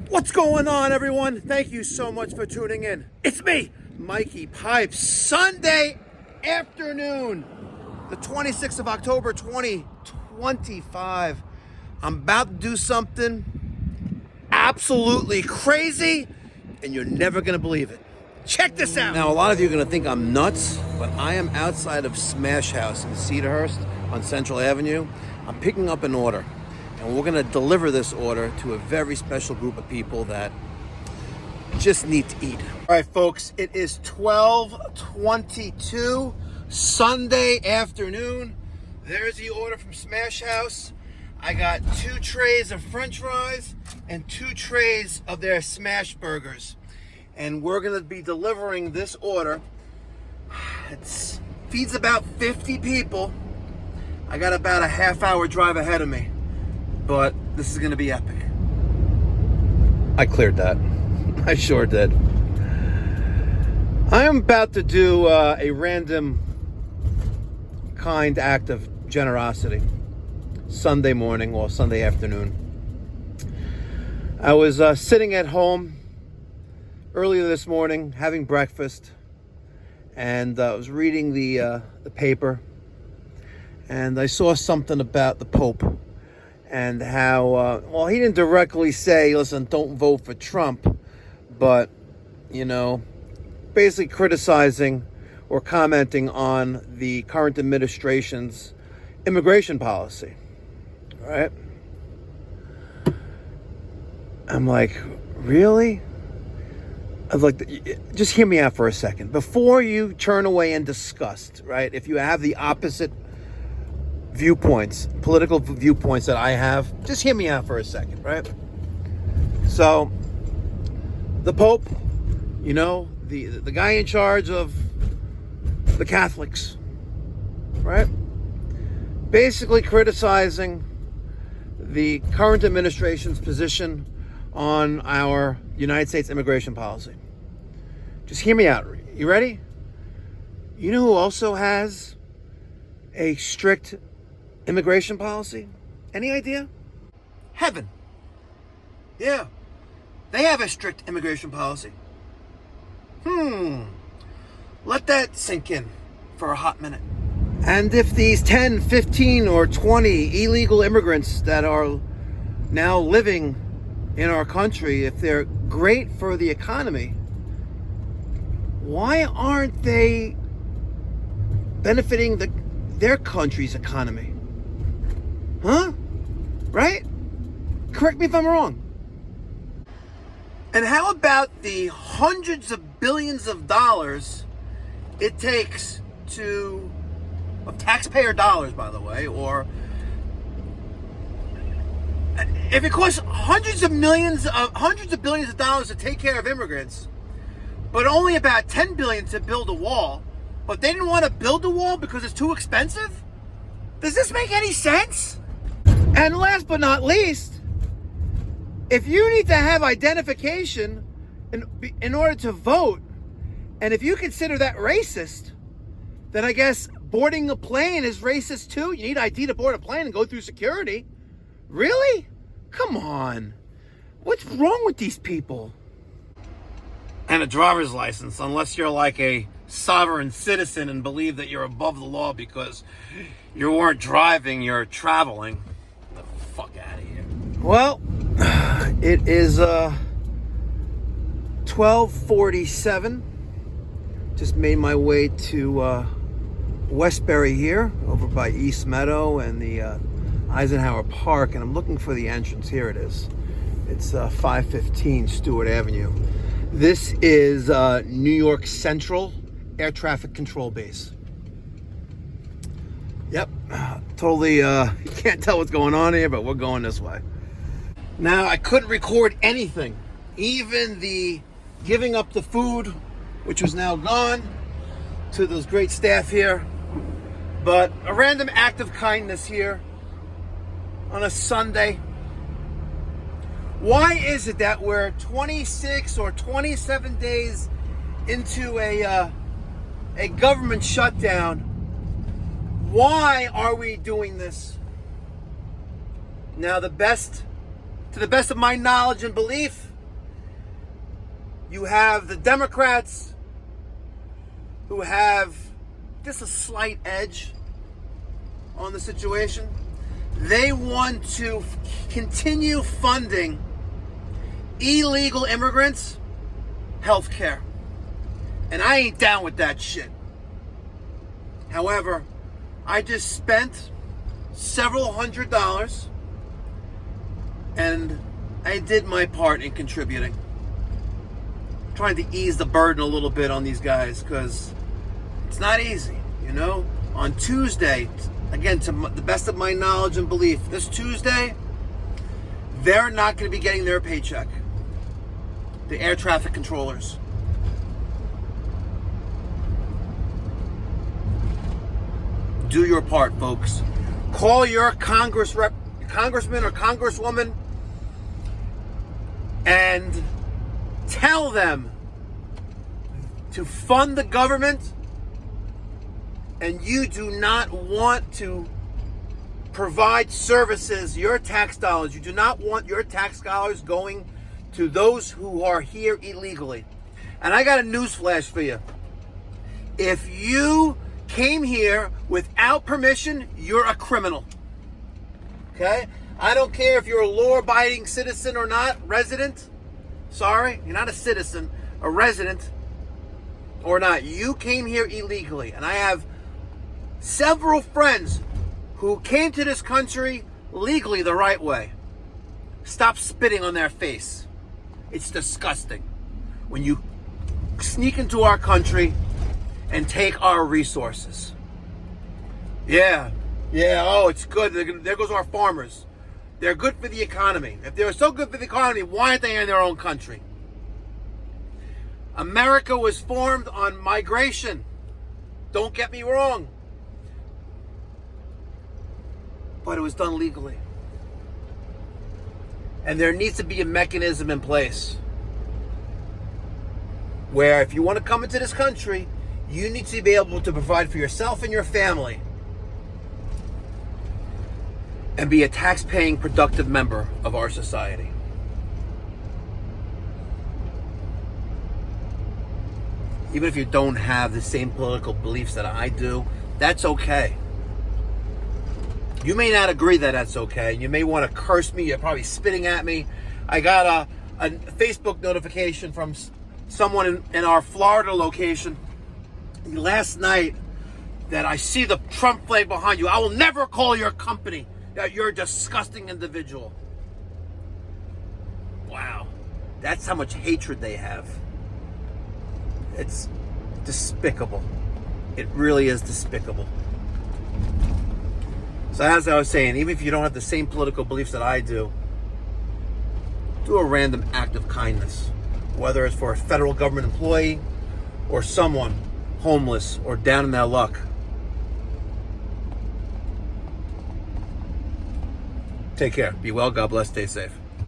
What's going on, everyone? Thank you so much for tuning in. It's me, Mikey Pipes. Sunday afternoon, the 26th of October, 2025. I'm about to do something absolutely crazy, and you're never going to believe it. Check this out. Now, a lot of you are going to think I'm nuts, but I am outside of Smash House in Cedarhurst on Central Avenue. I'm picking up an order. And we're going to deliver this order to a very special group of people that just need to eat. All right, folks, it is 12:22 Sunday afternoon. There's the order from Smash House. I got 2 trays of French fries and 2 trays of their smash burgers. And we're going to be delivering this order. It feeds about 50 people. I got about a half-hour drive ahead of me. But this is going to be epic. I cleared that. I sure did. I am about to do a random kind act of generosity. Sunday morning or Sunday afternoon. I was sitting at home earlier this morning having breakfast. And I was reading the paper. And I saw something about the Pope. And how, well, he didn't directly say, listen, don't vote for Trump, but, you know, basically criticizing or commenting on the current administration's immigration policy, right? I'm like, really? I'm like, just hear me out for a second. Before you turn away in disgust, right? If you have the opposite viewpoints, political viewpoints that I have, just hear me out for a second, right? So, the Pope, you know, the guy in charge of the Catholics, right? Basically criticizing the current administration's position on our United States immigration policy. Just hear me out. You ready? You know who also has a strict immigration policy? Any idea? Heaven. Yeah. They have a strict immigration policy. Let that sink in for a hot minute. And if these 10, 15, or 20 illegal immigrants that are now living in our country, if they're great for the economy, why aren't they benefiting their country's economy? Huh? Right? Correct me if I'm wrong. And how about the hundreds of billions of dollars it takes to, of taxpayer dollars, by the way, or if it costs hundreds of billions of dollars to take care of immigrants, but only about 10 billion to build a wall, but they didn't want to build a wall because it's too expensive? Does this make any sense? And last but not least, if you need to have identification in order to vote, and if you consider that racist, then I guess boarding a plane is racist too. You need ID to board a plane and go through security. Really? Come on. What's wrong with these people? And a driver's license, unless you're like a sovereign citizen and believe that you're above the law because you weren't driving, you're traveling. Get the fuck out of here. Well, it is 12:47. Just made my way to Westbury here, over by East Meadow and the Eisenhower Park, and I'm looking for the entrance. Here it is. It's 515 Stewart Avenue. This is New York Central Air Traffic Control Base. Yep, totally, you can't tell what's going on here, but we're going this way. Now, I couldn't record anything, even the giving up the food, which was now gone, to those great staff here. But a random act of kindness here on a Sunday. Why is it that we're 26 or 27 days into a government shutdown? Why are we doing this? Now, to the best of my knowledge and belief, You have the Democrats who have just a slight edge on the situation. They want to continue funding illegal immigrants' health care. And I ain't down with that shit. However, I just spent several $100s and I did my part in contributing. Trying to ease the burden a little bit on these guys because it's not easy, you know? On Tuesday, again, to the best of my knowledge and belief, this Tuesday, they're not going to be getting their paycheck. The air traffic controllers. Do your part, folks. Call your congressman or congresswoman and tell them to fund the government, and you do not want to provide services, your tax dollars. You do not want your tax dollars going to those who are here illegally. And I got a news flash for you. If you came here without permission, you're a criminal. Okay? I don't care if you're a law-abiding citizen or not, resident. Sorry, you're not a citizen, a resident or not. You came here illegally. And I have several friends who came to this country legally the right way. Stop spitting on their face. It's disgusting when you sneak into our country and take our resources. Yeah, oh, it's good. There goes our farmers. They're good for the economy. If they were so good for the economy, why aren't they in their own country? America was formed on migration. Don't get me wrong. But it was done legally. And there needs to be a mechanism in place where if you want to come into this country, you need to be able to provide for yourself and your family and be a tax-paying, productive member of our society. Even if you don't have the same political beliefs that I do, that's okay. You may not agree that that's okay. You may want to curse me. You're probably spitting at me. I got a Facebook notification from someone in our Florida location last night that I see the Trump flag behind you. I will never call your company that you're a disgusting individual. Wow. That's how much hatred they have. It's despicable. It really is despicable. So as I was saying, even if you don't have the same political beliefs that I do a random act of kindness, whether it's for a federal government employee or someone homeless or down in their luck. Take care. Be well. God bless. Stay safe.